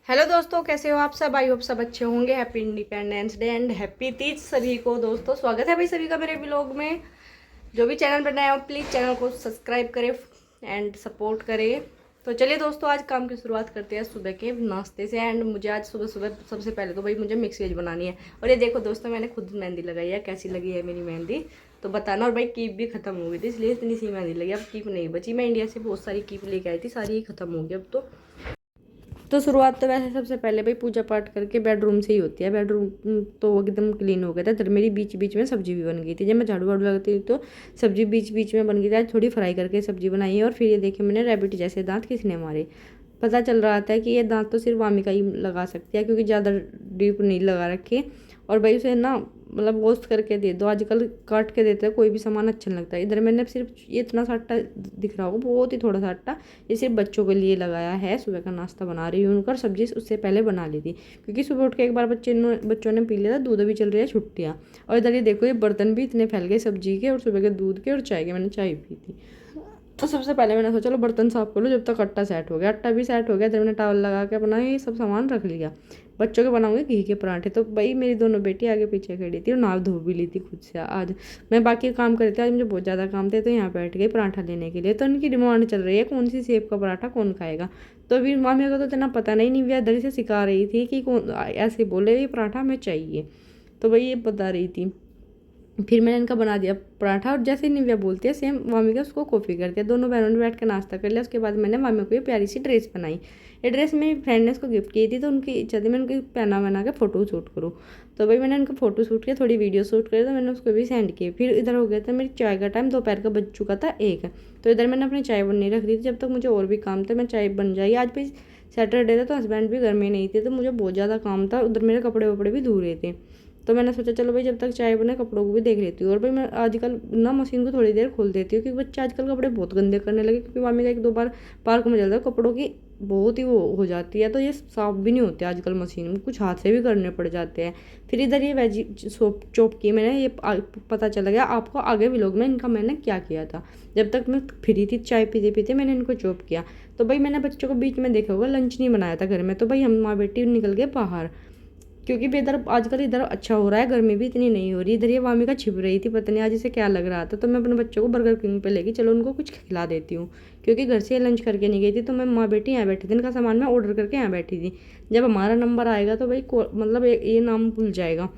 Hello दोस्तों, कैसे हो आप सब। आई होप सब अच्छे होंगे। Happy independence day and happy Teej सभी को। दोस्तों स्वागत है भाई सभी का मेरे ब्लॉग में। जो भी चैनल बनाया हो प्लीज़ चैनल को सब्सक्राइब करें एंड सपोर्ट करें। तो चलिए दोस्तों, आज काम की शुरुआत करते हैं सुबह के नाश्ते से। एंड मुझे आज सुबह सुबह सबसे पहले तो भाई मुझे मिक्स वेज बनानी है। और ये देखो दोस्तों, मैंने खुद मेहंदी लगाई है। कैसी लगी है मेरी मेहंदी तो बताना। और भाई कीप भी खत्म हो गई थी, इसलिए इतनी सी मेहंदी लगी। अब कीप नहीं बची। मैं इंडिया से बहुत सारी कीप लेके आई थी, सारी ही खत्म हो गई अब तो शुरुआत तो वैसे सबसे पहले भाई पूजा पाठ करके बेडरूम से ही होती है। बेडरूम तो एकदम क्लीन हो गया था। इधर मेरी बीच बीच में सब्जी भी बन गई थी। जब मैं झाड़ू वाड़ू लगाती हूँ तो सब्जी बीच बीच में बन गई थी। आज थोड़ी फ्राई करके सब्जी बनाई है। और फिर ये देखिए मैंने रैबिट जैसे दांत किसने मारे। पता चल रहा था कि ये दांत तो सिर्फ वामिका ही लगा सकती है, क्योंकि ज़्यादा डीप नहीं लगा रखे। और भाई उसे ना मतलब रोस्ट करके दे दो। आजकल काट के देते हैं कोई भी सामान अच्छा नहीं लगता। इधर मैंने सिर्फ ये इतना सा आटा दिख रहा होगा, बहुत ही थोड़ा सा आटा, ये सिर्फ बच्चों के लिए लगाया है। सुबह का नाश्ता बना रही हूँ उनका। सब्जी उससे पहले बना ली थी, क्योंकि सुबह उठ के एक बार बच्चों ने पी लिया था दूध। भी चल रही है छुट्टियाँ। और इधर ये देखो, ये बर्तन भी इतने फैल गए सब्जी के और सुबह के दूध के और चाय के। मैंने चाय पी थी तो सबसे पहले मैंने सोचा चलो बर्तन साफ कर लो जब तक आटा सेट हो गया। आटा भी सेट हो गया। इधर मैंने टॉवल लगा के अपना ये सब सामान रख लिया। बच्चों के बनाऊंगे घी के पराठे। तो भाई मेरी दोनों बेटी आगे पीछे खड़ी थी और नाव धो भी ली थी खुद से। आज मैं बाकी काम कर रही थी, आज मुझे बहुत ज़्यादा काम थे तो यहाँ बैठ गई पराठा लेने के लिए। तो उनकी डिमांड चल रही है कौन सी सेब का पराठा कौन खाएगा। तो अभी मामी को तो इतना पता नहीं, निव्या इधर से सिखा रही थी कि कौन ऐसे बोले ये पराठा हमें चाहिए। तो भाई ये बता रही थी। फिर मैंने इनका बना दिया पराठा। और जैसे निव्या बोलती है सेम मामी का उसको कॉपी कर दिया। दोनों बहनों ने बैठ कर नाश्ता कर लिया। उसके बाद मैंने मामी को ये प्यारी सी ड्रेस बनाई। ये ड्रेस मेरी फ्रेंड ने उसको गिफ्ट की थी, तो उनकी इच्छा थी मैं उनकी पहना बना के फ़ोटो शूट करूँ। तो भाई मैंने उनका फ़ोटो शूट किया, थोड़ी वीडियो शूट करी, तो मैंने उसको भी सेंड किए। फिर इधर हो गया था मेरी चाय का टाइम। दोपहर का बज चुका था 1। तो इधर मैंने अपनी चाय बननी रख दी थी। जब तक मुझे और भी काम था, मैं चाय बन जाएगी। आज भी सैटरडे था तो हस्बैंड भी घर में नहीं थे, तो मुझे बहुत ज़्यादा काम था। उधर मेरे कपड़े वपड़े भी धो रहे थे। तो मैंने सोचा चलो भाई जब तक चाय बने कपड़ों को भी देख लेती हूँ। और भाई मैं आजकल ना मशीन को थोड़ी देर खोल देती हूँ, क्योंकि बच्चे आजकल कपड़े बहुत गंदे करने लगे। क्योंकि मामी का 1-2 बार पार्क में चलता है, कपड़ों की बहुत ही वो हो जाती है। तो ये साफ भी नहीं होते आजकल मशीन में, कुछ हाथ से भी करने पड़ जाते हैं। फिर इधर ये वेजी सोप चॉप की मैंने, ये पता चला गया आपको आगे व्लॉग में इनका मैंने क्या किया था। जब तक मैं फ्री थी चाय पीते पीते मैंने इनको चॉप किया। तो भाई मैंने बच्चों को बीच में देखा होगा लंच नहीं बनाया था घर में। तो भाई हम माँ बेटी निकल गए बाहर, क्योंकि भी इधर आजकल इधर अच्छा हो रहा है, गर्मी भी इतनी नहीं हो रही। इधर ये वामी छिप रही थी, पता नहीं आज इसे क्या लग रहा था। तो मैं अपने बच्चों को बर्गर किंग पे लेके चलो उनको कुछ खिला देती हूँ, क्योंकि घर से लंच करके नहीं गई थी। तो मैं माँ बेटी यहाँ बैठी थी, इनका सामान मैं ऑर्डर करके यहाँ बैठी थी। जब हमारा नंबर आएगा तो भाई मतलब ये नाम भूल जाएगा।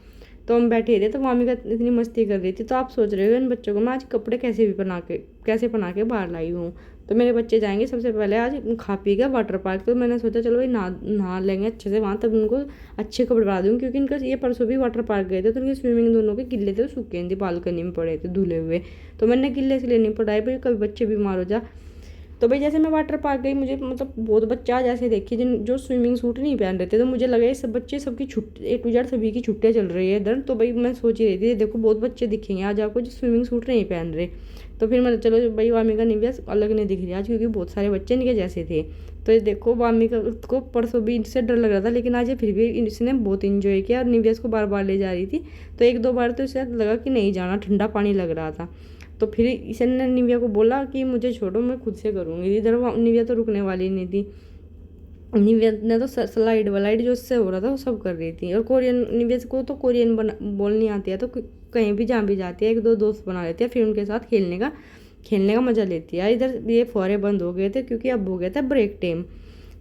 तो हम बैठे थे तो मामी का इतनी मस्ती कर रही थी। तो आप सोच रहे हो इन बच्चों को मैं आज कपड़े कैसे बना के बाहर लाई हूँ। तो मेरे बच्चे जाएंगे सबसे पहले आज खा पी के वाटर पार्क। तो मैंने सोचा चलो भाई नहा लेंगे अच्छे से वहाँ, तब उनको अच्छे कपड़े बना दूँ। क्योंकि इनका ये परसों भी वाटर पार्क गए थे तो उनके स्विमिंग दोनों के गिल्ले थे, सूखे नहीं थे, बालकनी में पड़े थे धुले हुए। तो मैंने गिल्ले से लेनी पड़ाई भाई, कभी बच्चे बीमार हो जा। तो भाई जैसे मैं वाटर पार्क गई, मुझे मतलब बहुत बच्चा जैसे देखे जिन जो स्विमिंग सूट नहीं पहन रहे थे। तो मुझे लगा ये सब बच्चे सबकी छुट्टी A to Z सभी की छुट्टियाँ चल रही है इधर। तो भाई मैं सोच ही रही थी देखो बहुत बच्चे दिखेंगे आज आपको जो स्विमिंग सूट नहीं पहन रहे। तो फिर मैं चलो भाई वामिका निव्या अलग नहीं दिख रही आज, क्योंकि बहुत सारे बच्चे इनके जैसे थे। तो ये देखो वामिका को परसों भी इनसे डर लग रहा था, लेकिन आज ये फिर भी इसने बहुत इंजॉय किया। और निव्या को बार बार ले जा रही थी। तो 1-2 बार तो इसे लगा कि नहीं जाना, ठंडा पानी लग रहा था। तो फिर इसने निव्या को बोला कि मुझे छोड़ो मैं खुद से करूँगी। इधर निव्या तो रुकने वाली नहीं थी। निव्या ने तो स्लाइड वलाइड जो इससे हो रहा था वो सब कर रही थी। और कोरियन निव्या को तो कोरियन बोलनी आती है, तो कहीं भी जहाँ भी जाती है 1-2 दोस्त बना लेती है, फिर उनके साथ खेलने का मज़ा लेती है। इधर ये फुहारे बंद हो गए थे क्योंकि अब हो गया था ब्रेक टाइम।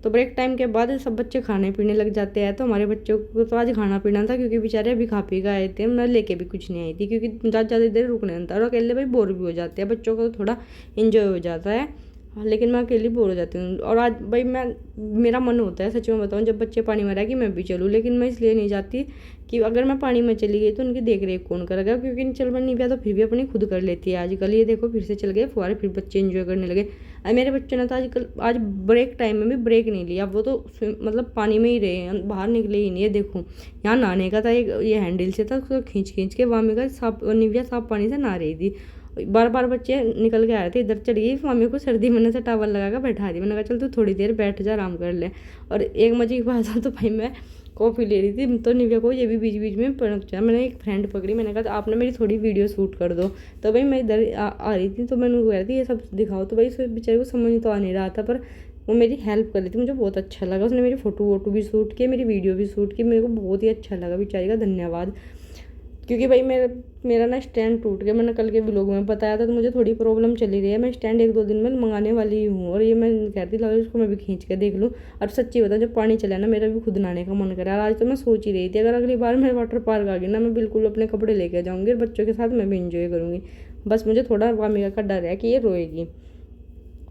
तो ब्रेक टाइम के बाद सब बच्चे खाने पीने लग जाते हैं। तो हमारे बच्चों को तो आज खाना पीना था, क्योंकि बेचारे अभी खा पी के आए थे। मैं लेके भी कुछ नहीं आई थी, क्योंकि ज़्यादा देर रुकने नहीं था। और अकेले भाई बोर भी हो जाते हैं, बच्चों का तो थोड़ा इंजॉय हो जाता है। हाँ, लेकिन मैं अकेली बोर हो जाती हूँ। और आज भाई मेरा मन होता है सच में बताऊँ, जब बच्चे पानी में रहे कि मैं भी चलूँ, लेकिन मैं इसलिए नहीं जाती कि अगर मैं पानी में चली गई तो उनकी देख रेख कौन करेगा। क्योंकि चल मैं नहीं गया तो फिर भी अपनी खुद कर लेती है। आजकल ये देखो फिर से चल गए फुहारे, फिर बच्चे इंजॉय करने लगे। और मेरे बच्चों ने तो आज ब्रेक टाइम में भी ब्रेक नहीं लिया। वो तो मतलब पानी में ही रहे हैं, बाहर निकले ही नहीं है। देखो यहाँ नहाने का था, ये हैंडल से था, उसको खींच खींच के वामी का साफ निव्या साफ पानी से नहा रही थी। बार बार बच्चे निकल के आ रहे थे। इधर चढ़ गई मम्मी को सर्दी मैंने से टावल लगा कर बैठा दी। मैंने कहा चल तू थोड़ी देर बैठ जा आराम कर ले। और एक मजे की बात तो भाई मैं कॉफ़ी ले रही थी, तो निव्या को ये भी बीच बीच में पहुँच गया। मैंने एक फ्रेंड पकड़ी, मैंने कहा आपने मेरी थोड़ी वीडियो शूट कर दो। तो भाई मैं इधर आ रही थी तो मैंने कह रही थी ये सब दिखाओ। तो भाई उस बेचारे को समझ तो आ नहीं रहा था, पर वो मेरी हेल्प कर रही थी, मुझे बहुत अच्छा लगा। उसने मेरी फ़ोटो वोटो भी शूट की, मेरी वीडियो भी शूट की, मेरे को बहुत ही अच्छा लगा बेचारी का, धन्यवाद। क्योंकि भाई मेरा ना स्टैंड टूट गया, मैंने कल के व्लॉग में बताया था, तो मुझे थोड़ी प्रॉब्लम चली रही है। मैं स्टैंड 1-2 दिन में मंगाने वाली हूँ, और ये मैं कहती लगा इसको मैं भी खींच के देख लूँ। और सच्ची बताऊँ, जब पानी चला ना मेरा भी खुद नहाने का मन करा। आज तो मैं सोच ही रही थी, अगर अगली बार मैं वाटर पार्क आ गई ना, मैं बिल्कुल अपने कपड़े लेके जाऊँगी और बच्चों के साथ मैं भी इंजॉय करूँगी। बस मुझे थोड़ा वामिका का डर है कि ये रोएगी,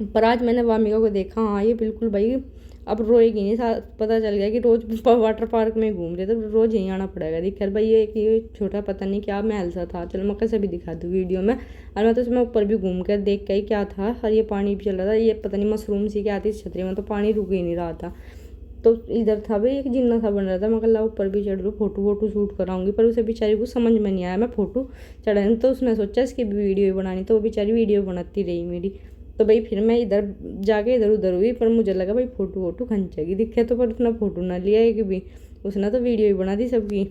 पर आज मैंने वामिका को देखा, हाँ ये बिल्कुल भाई अब रोएगी नहीं। पता चल गया कि रोज़ वाटर पार्क में घूम रहे, तो रोज़ यहीं आना पड़ेगा। दिखा भाई ये छोटा पता नहीं क्या महल सा था, चलो मैं कैसे भी दिखा दूँ वीडियो में। और मैं तो उसमें ऊपर भी घूम कर देख के ही क्या था, और ये पानी भी चल रहा था, ये पता नहीं मशरूम सी क्या थी इस छतरी में, तो पानी रुक ही नहीं रहा था। तो इधर था भाई एक जिन्ना सा बन रहा था, मैं कल ऊपर भी चढ़ लूँ, फोटो वोटो शूट कराऊंगी। पर उसे बेचारी को समझ में नहीं आया मैं फोटो चढ़ाने, तो उसने सोचा इसकी वीडियो बनानी, तो वो बेचारी वीडियो बनाती रही मेरी। तो भाई फिर मैं इधर जाके इधर उधर हुई, पर मुझे लगा भाई फ़ोटो वोटो खंचेगी दिखे, तो पर उतना फ़ोटो ना लिया है कि भी उसने तो वीडियो ही बना दी सबकी।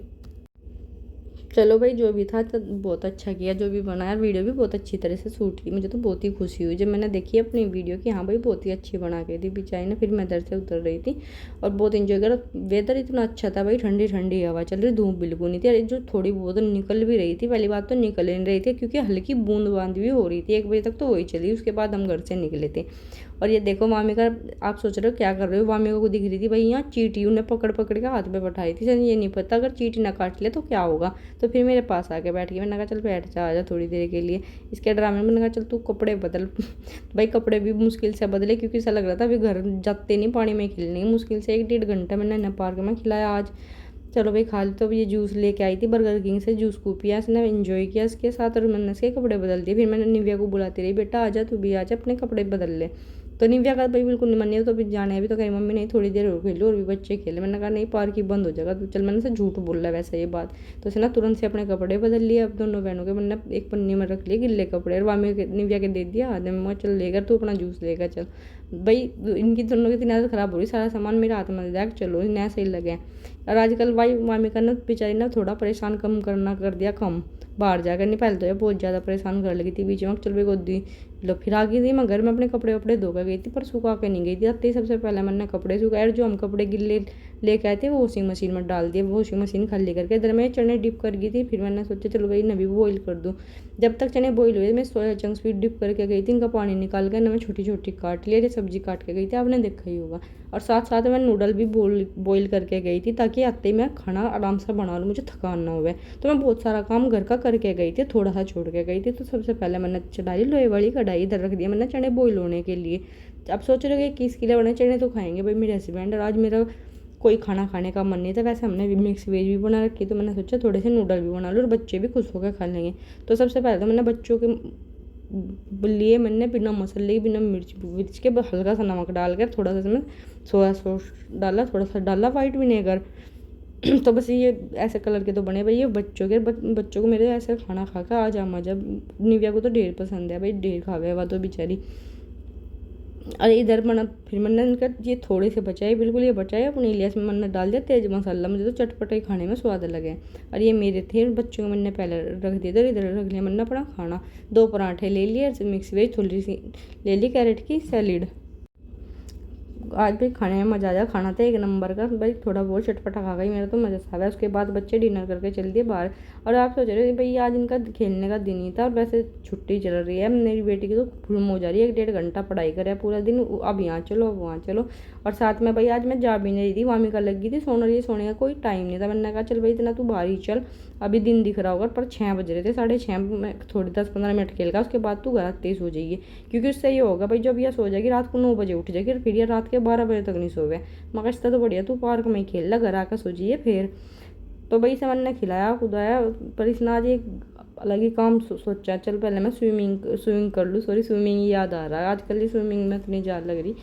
चलो भाई जो भी था तो बहुत अच्छा किया, जो भी बनाया, वीडियो भी बहुत अच्छी तरह से शूट की। मुझे तो बहुत ही खुशी हुई जब मैंने देखी अपनी वीडियो कि हाँ भाई बहुत ही अच्छी बना के दी बेचारी ने। फिर मैं इधर से उतर रही थी और बहुत इंजॉय करा। वेदर इतना अच्छा था भाई, ठंडी ठंडी हवा चल रही, धूप बिल्कुल नहीं थी। अरे जो थोड़ी बहुत निकल भी रही थी, पहली बात तो निकल नहीं रही थी क्योंकि हल्की बूंदबांद भी हो रही थी। 1 बजे तक तो वही चली, उसके बाद हम घर से निकले थे। और ये देखो वामिका, आप सोच रहे हो क्या कर रहे हो, वामिका को दिख रही थी भाई यहाँ चींटी, उन्हें पकड़ पकड़ के हाथ में बैठाई थी। ये नहीं पता अगर चींटी ना काट ले तो क्या होगा। तो फिर मेरे पास आके बैठ गई, मैंने कहा चल बैठ जा, आजा थोड़ी देर के लिए। इसके ड्रामे में मैंने कहा चल तू कपड़े बदल भाई कपड़े भी मुश्किल से बदले, क्योंकि ऐसा लग रहा था अभी घर जाते नहीं पानी में खेलने, मुश्किल से 1-1.5 घंटा मैंने न पार्क में खिलाया आज। चलो भाई खा ली। तो ये जूस लेके आई थी बर्गर किंग से, जूस को पिया, इसने इन्जॉय किया इसके साथ, और मैंने इसके कपड़े बदल दिए। फिर मैंने निव्या को बुलाती रही, बेटा आजा तू भी आजा, अपने कपड़े बदल ले। तो निव्या का भाई बिल्कुल नहीं मानी, तो अभी जाने अभी तो कहीं मम्मी नहीं थोड़ी देर और खेलो और भी बच्चे खेले। मैंने कहा नहीं पार्क ही बंद हो जाएगा, तो चल मैंने से झूठ बोल रहा है वैसे ये बात। तो उसने ना तुरंत से अपने कपड़े बदल लिए। अब दोनों बहनों के मैंने एक पन्नी में रख लिए गिल्ले कपड़े, और वामी निव्या के दे दिया आधे में, चल लेकर तू अपना जूस लेकर चल। भाई इनकी दोनों की इतनी आदत खराब हो रही, सारा सामान मेरे हाथ में दे दिया, चलो नया सही लगे। और आजकल भाई मामिका ने बेचारी ना थोड़ा परेशान कम करना कर दिया, कम बाहर जाकर नहीं, पहले तो ये बहुत ज़्यादा परेशान कर लगी थी बीच में। चल भाई गोदी लो, फिर आ गई थी मैं घर में, अपने कपड़े वपड़े धोकर गई थी, पर सुखा के नहीं गई थी। आते ही सबसे पहले मैंने कपड़े सुखाए, और जो हम कपड़े गिल्ले लेके आए थे वो वॉशिंग मशीन में डाल दिए। वॉशिंग मशीन खाली करके इधर मैं चने डिप कर गई थी। फिर मैंने सोचा चलो भाई नभी बॉईल कर दूँ। जब तक चने बॉईल हुए मैं सोया चंक्स भी डिप करके गई थी, इनका पानी निकाल कर ना मैं छोटी छोटी काट लिया, सब्जी काट के गई थी, आपने देखा ही होगा। और साथ साथ मैं नूडल भी बॉईल करके गई थी, ताकि आते ही मैं खाना आराम से बना लूँ, मुझे थकान ना हुए। तो मैं बहुत सारा काम घर का करके गई थी, थोड़ा सा छोड़ के गई थी। तो सबसे पहले मैंने चढ़ाई लोहे वाली कढ़ाई इधर रख दिया मैंने चने बॉईल होने के लिए। अब सोच रहे कि किस के लिए बने चने, तो खाएंगे भाई मेरे हस्बैंड, और आज मेरा कोई खाना खाने का मन नहीं था। वैसे हमने भी मिक्स वेज भी बना रखी, तो मैंने सोचा थोड़े से नूडल भी बना लो और बच्चे भी खुश होकर खा लेंगे। तो सबसे पहले तो मैंने बच्चों के लिए मैंने बिना मसाले बिना मिर्च के हल्का सा नमक डालकर, थोड़ा सा इसमें सोया सॉस डाला, थोड़ा सा डाला वाइट विनेगर। तो बस ये ऐसे कलर के तो बने भाई, ये बच्चों को मेरे ऐसे खाना खा कर आ जा मजा। निव्या को तो ढेर पसंद है भाई, ढेर खा गया वह तो बेचारी। अरे इधर मैंने फिर मैंने इनका ये थोड़े से बचाए, बिल्कुल ये बचाए अपने लिए, इसमें मैंने डाल दिया तेज मसाला, मुझे तो चटपटे खाने में स्वाद लगे। और ये मेरे थे, बच्चों को मैंने पहले रख दिया, इधर रख लिया मैंने अपना खाना। 2 पराठे ले लिए, मिक्स वेज थोड़ी सी ले ली, कैरेट की सैलिड। आज भी खाने में मज़ा आ जाए, खाना था 1 नंबर का भाई, थोड़ा बहुत चटपटा खा गई, मेरा तो मज़ा आ गया। उसके बाद बच्चे डिनर करके चल दिए बाहर। और आप सोच रहे हो भाई आज इनका खेलने का दिन ही था, और वैसे छुट्टी चल रही है। मेरी बेटी की तो गुम हो जा रही है, 1-1.5 घंटा पढ़ाई करे पूरा दिन, अब यहाँ चलो अब वहाँ चलो। और साथ में भाई आज मैं जा भी नहीं रही थी, वामिका लगी थी सोने, ये सोने का कोई टाइम नहीं था। मैंने कहा चल भाई इतना तू बाहर ही चल, अभी दिन दिख रहा होगा, पर 6 बज रहे थे, 6:30 में थोड़ी 10-15 मिनट खेल का, उसके बाद तू घर आते ही सो जाइए। क्योंकि उससे ये होगा भाई जब यह सो जाएगी रात को 9 बजे उठ जाएगी, फिर यह रात के 12 बजे तक नहीं सोवे। मगर इससे तो बढ़िया तू पार्क में ही खेल ला, घर आकर सो जाइए फिर। तो भाई से मैंने खिलाया खुदाया, पर इसने आज एक अलग ही काम सोचा, चल पहले मैं स्विमिंग कर लूँ। सॉरी स्विमिंग याद आ रहा है, आजकल ये स्विमिंग में इतनी जान लग रही।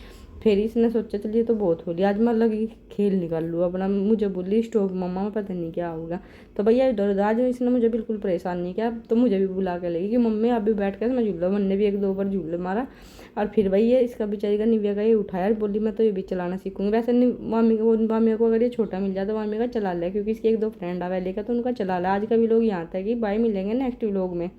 फिर इसने सोचा चलिए तो बहुत हो लिया, आज मैं लगी खेल निकाल लूँ अपना। मुझे बोली स्टॉप मम्मा, में पता नहीं क्या होगा। तो भैया इधर आज इसने मुझे बिल्कुल परेशान नहीं किया, तो मुझे भी बुला के लगी कि मम्मी आप भी बैठ कर मैं झूला, मैंने भी 1-2 बार झूले मारा। और फिर भाई ये इसका बेचारी का निव्या का ये उठाया, बोली मैं तो ये भी चलाना सीखूंगी। वैसे मामी को अगर ये छोटा मिल जाए तो मामी का चला ले, क्योंकि इसकी 1-2 फ्रेंड आवे लेकर, तो उनका चला ले। आज का भी लोग यहाँ तक कि बाय, मिलेंगे नेक्स्ट व्लॉग में।